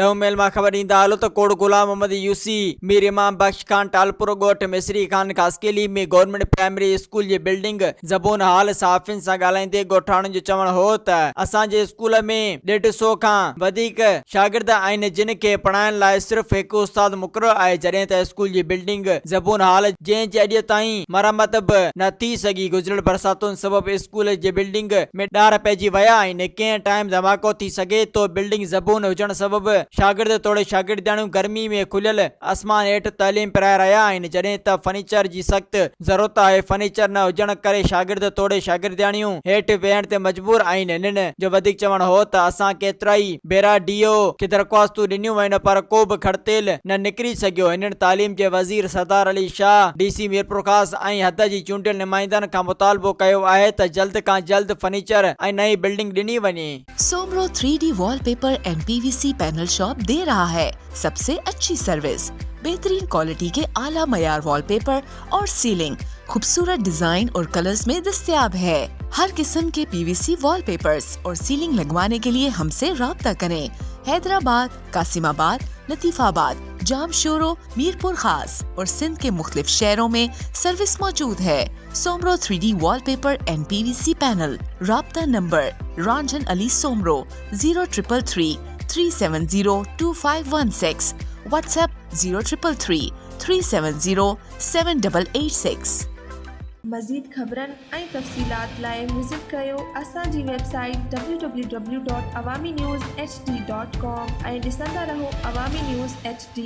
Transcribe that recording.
ॾहों मेल मां ख़बर ॾींदा हलो त कोड़ गुलाम मोहम्मद यूसी मीर इमाम बख्श खान टालपुर ॻोठ मिसरी खान कास्केली में गवर्नमेंट प्राइमरी स्कूल जी बिल्डिंग ज़बून हाल सहाफ़ियुनि सां ॻाल्हाईंदे ॻोठाणनि जो चवण हो त असांजे स्कूल में 150 खां वधीक शागिर्द आहिनि जिन खे पढ़ाइण लाइ सिर्फ़ हिकु उस्ताद मुक़ररु आहे, जॾहिं त स्कूल जी बिल्डिंग ज़बून हाल जंहिं जे अॼु ताईं मरम्मत बि न थी सघी। गुज़िरियल बरसातुनि सबबि स्कूल जी बिल्डिंग में ॾार पइजी विया आहिनि। कंहिं टाइम धमाको थी सघे तो। बिल्डिंग ज़बून हुजण सबबि शागिर्द तोड़े शागिर्दियाणियूं गर्मी में खुलियल आसमान हेठि तालीम पिराए रहिया आहिनि, जॾहिं त फर्नीचर जी सख़्त ज़रूरत आहे। फर्नीचर न हुजण करे शागिर्द तोड़े शागिर्दियाणियूं हेठि वेहण ते मजबूर आहिनि। इन्हनि जो वधीक चवण हो त असां केतिरा ई भेरा DO खे दरख़्वास्तूं ॾिनियूं आहिनि पर को बि खड़तेल न निकिरी सघियो। हिननि तालीम जे वज़ीर सरदार अली शाह, DC मीरपुर ख़ास ऐं हद जी चूंडियल नुमाइंदनि खां मुतालबो कयो आहे त जल्द खां जल्द फर्नीचर ऐं नई बिल्डिंग ॾिनी वञे। Soomro 3D wallpaper and PVC panel shop दे रहा है सबसे अच्छी सर्विस, बेहतरीन क्वालिटी के आला मयार वॉलपेपर और सीलिंग खूबसूरत डिजाइन और कलर्स में दस्तयाब है। हर किस्म के PVC वॉलपेपर्स और सीलिंग लगवाने के लिए हमसे राब्ता करें। हैदराबाद, कासिमाबाद, लतीफाबाद, जामशोरो, मीरपुर खास और सिंध के मुख्तलिफ शहरों में सर्विस मौजूद है। Soomro 3D wallpaper and PVC panel. राब्ता नंबर रंजन अली सोमरो 0333 370 2516, व्हाट्सएप 0333 370 7886। मज़ीद ख़बरनि ऐं तफ़सीलात लाइ विज़िट कयो असांजी वेबसाइट www.awamiNewsHD.com ऐं ॾिसंदा रहो अवामी न्यूज़ HD।